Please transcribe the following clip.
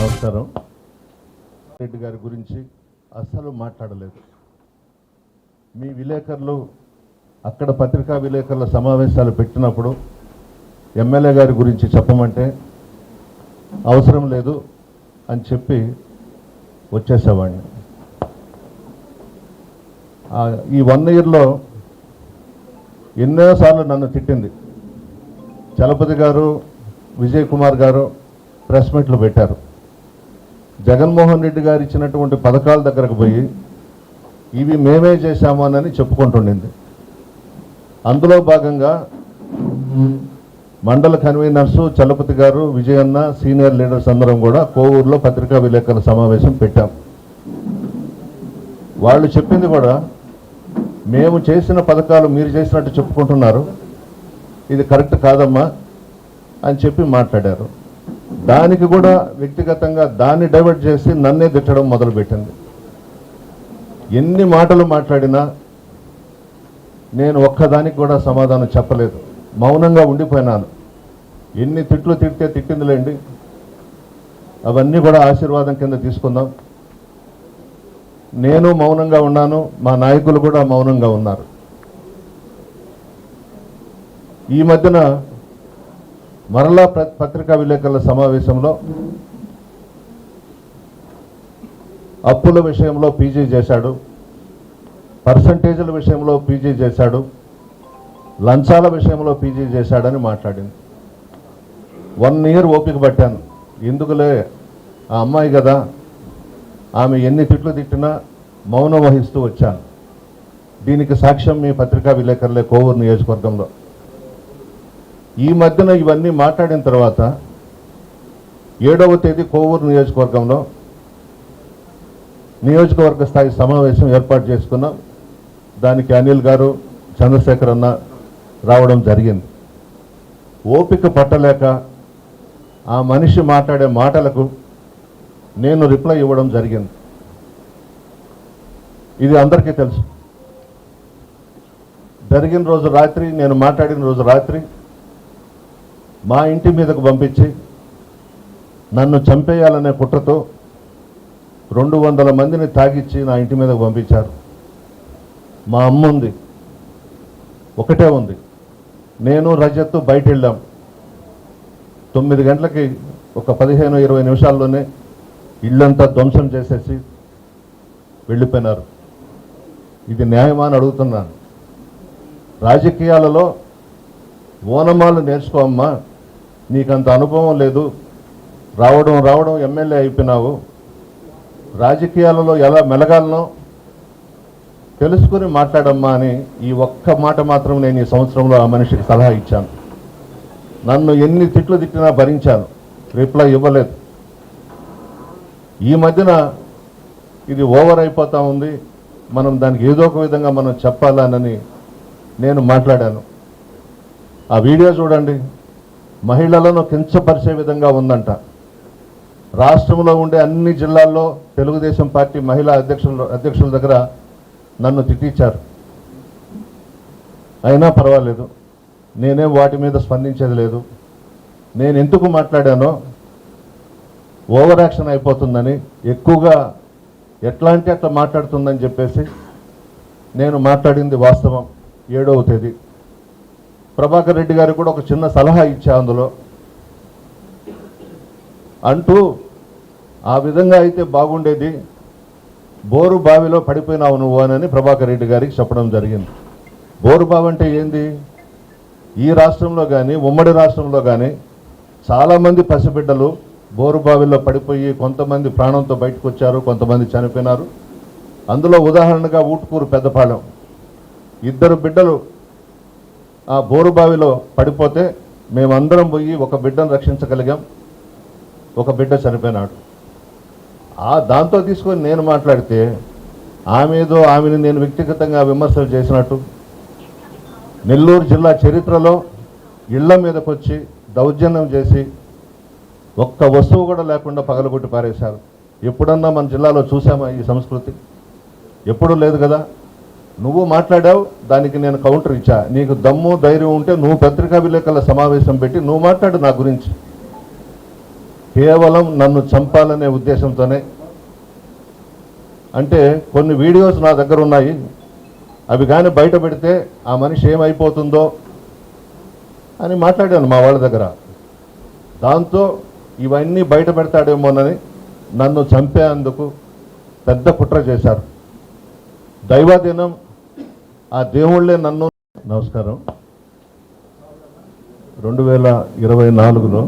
నమస్కారం. రెడ్డి గారి గురించి అస్సలు మాట్లాడలేదు. మీ విలేకరులు అక్కడ పత్రికా విలేకరుల సమావేశాలు పెట్టినప్పుడు ఎమ్మెల్యే గారి గురించి చెప్పమంటే అవసరం లేదు అని చెప్పి వచ్చేసేవాడిని. ఈ 1 ఇయర్లో ఎన్నోసార్లు నన్ను తిట్టింది. చలపతి గారు, విజయ్ కుమార్ గారు ప్రెస్ మీట్లు పెట్టారు. జగన్మోహన్ రెడ్డి గారు ఇచ్చినటువంటి పథకాల దగ్గరకు పోయి ఇవి మేమే చేశాము అని చెప్పుకుంటుండింది. అందులో భాగంగా మండల కన్వీనర్సు చలపతి గారు, విజయన్న, సీనియర్ లీడర్స్ అందరం కూడా కోవూరులో పత్రికా విలేకరుల సమావేశం పెట్టాం. వాళ్ళు చెప్పింది కూడా మేము చేసిన పథకాలు మీరు చేసినట్టు చెప్పుకుంటున్నారు, ఇది కరెక్ట్ కాదమ్మా అని చెప్పి మాట్లాడారు. దానికి కూడా వ్యక్తిగతంగా దాన్ని డైవర్ట్ చేసి నన్నే తిట్టడం మొదలుపెట్టింది. ఎన్ని మాటలు మాట్లాడినా నేను ఒక్కదానికి కూడా సమాధానం చెప్పలేదు, మౌనంగా ఉండిపోయినాను. ఎన్ని తిట్లు తిడితే తిట్టిందిలేండి, అవన్నీ కూడా ఆశీర్వాదం కింద తీసుకుందాం. నేను మౌనంగా ఉన్నాను, మా నాయకులు కూడా మౌనంగా ఉన్నారు. ఈ మధ్యన మరలా పత్రికా విలేకరుల సమావేశంలో అప్పుల విషయంలో పీజీ చేశాడు, పర్సంటేజీల విషయంలో పీజీ చేశాడు, లంచాల విషయంలో పీజీ చేశాడని మాట్లాడింది. 1 ఇయర్ ఓపిక పట్టాను. ఎందుకులే, ఆ అమ్మాయి కదా, ఆమె ఎన్ని తిట్లు తిట్టినా మౌనం వహిస్తూ వచ్చాను. దీనికి సాక్ష్యం మీ పత్రికా విలేకరులే కోవూరు నియోజకవర్గంలో. ఈ మధ్యన ఇవన్నీ మాట్లాడిన తర్వాత 7వ తేదీ కోవూరు నియోజకవర్గంలో నియోజకవర్గ స్థాయి సమావేశం ఏర్పాటు చేసుకున్నాం. దానికి అనిల్ గారు, చంద్రశేఖర్ అన్న రావడం జరిగింది. ఓపిక పట్టలేక ఆ మనిషి మాట్లాడే మాటలకు నేను రిప్లై ఇవ్వడం జరిగింది. ఇది అందరికీ తెలుసు. జరిగిన రోజు రాత్రి, నేను మాట్లాడిన రోజు రాత్రి మా ఇంటి మీదకు పంపించి నన్ను చంపేయాలనే కుట్రతో 200 మందిని తాగిచ్చి నా ఇంటి మీదకు పంపించారు. మా అమ్మ ఉంది, ఒకటే ఉంది. నేను రజత్ బయట వెళ్ళాం. 9 గంటలకి ఒక 15-20 నిమిషాల్లోనే ఇల్లంతా ధ్వంసం చేసేసి వెళ్ళిపోయినారు. ఇది న్యాయమా అని అడుగుతున్నాను. రాజకీయాలలో ఓనమాలు నేర్చుకోమ్మా, నీకంత అనుభవం లేదు, రావడం ఎమ్మెల్యే అయిపోయినావు, రాజకీయాలలో ఎలా మెలగాలనో తెలుసుకుని మాట్లాడమ్మా అని ఈ ఒక్క మాట మాత్రం నేను ఈ సంవత్సరంలో ఆ మనిషికి సలహా ఇచ్చాను. నన్ను ఎన్ని తిట్లు తిట్టినా భరించాను, రిప్లై ఇవ్వలేదు. ఈ మధ్యన ఇది ఓవర్ అయిపోతూ ఉంది, మనం దానికి ఏదో ఒక విధంగా మనం చెప్పాలని నేను మాట్లాడాను. ఆ వీడియో చూడండి, మహిళలను కించపరిచే విధంగా ఉందంట. రాష్ట్రంలో ఉండే అన్ని జిల్లాల్లో తెలుగుదేశం పార్టీ మహిళా అధ్యక్షుల దగ్గర నన్ను తిట్టించారు. అయినా పర్వాలేదు, నేనేం వాటి మీద స్పందించేది లేదు. నేను ఎందుకు మాట్లాడానో, ఓవర్ యాక్షన్ అయిపోతుందని, ఎక్కువగా ఎట్లా అంటే అట్లా మాట్లాడుతుందని చెప్పేసి నేను మాట్లాడింది వాస్తవం. 7వ తేదీ ప్రభాకర్ రెడ్డి గారికి కూడా ఒక చిన్న సలహా ఇచ్చా అందులో. అంటూ ఆ విధంగా అయితే బాగుండేది, బోరు బావిలో పడిపోయినావు నువ్వు అని ప్రభాకర్ రెడ్డి గారికి చెప్పడం జరిగింది. బోరు బావి అంటే ఏంది? ఈ రాష్ట్రంలో కానీ ఉమ్మడి రాష్ట్రంలో కానీ చాలామంది పసిబిడ్డలు బోరు బావిలో పడిపోయి కొంతమంది ప్రాణంతో బయటకు వచ్చారు, కొంతమంది చనిపోయినారు. అందులో ఉదాహరణగా ఊటుకూరు పెద్దపాలెం 2 బిడ్డలు ఆ బోరు బావిలో పడిపోతే మేమందరం పోయి ఒక బిడ్డను రక్షించగలిగాం, ఒక బిడ్డ చనిపోయినాడు. దాంతో తీసుకొని నేను మాట్లాడితే ఆమెని నేను వ్యక్తిగతంగా విమర్శలు చేసినట్టు, నెల్లూరు జిల్లా చరిత్రలో ఇళ్ల మీదకి వచ్చి దౌర్జన్యం చేసి ఒక్క వస్తువు కూడా లేకుండా పగలగొట్టి పారేశారు. ఎప్పుడన్నా మన జిల్లాలో చూసామా ఈ సంస్కృతి? ఎప్పుడూ లేదు కదా. నువ్వు మాట్లాడావు, దానికి నేను కౌంటర్ ఇచ్చా. నీకు దమ్ము ధైర్యం ఉంటే నువ్వు పత్రికా విలేకరుల సమావేశం పెట్టి నువ్వు మాట్లాడు నా గురించి. కేవలం నన్ను చంపాలనే ఉద్దేశంతోనే. అంటే కొన్ని వీడియోస్ నా దగ్గర ఉన్నాయి, అవి కానీ బయట పెడితే ఆ మనిషి ఏమైపోతుందో అని మాట్లాడాను మా వాళ్ళ దగ్గర. దాంతో ఇవన్నీ బయట పెడతాడేమోనని నన్ను చంపేందుకు పెద్ద కుట్ర చేశారు. దైవాధీనం, ఆ దేవుళ్ళే నన్ను. నమస్కారం. 2024లో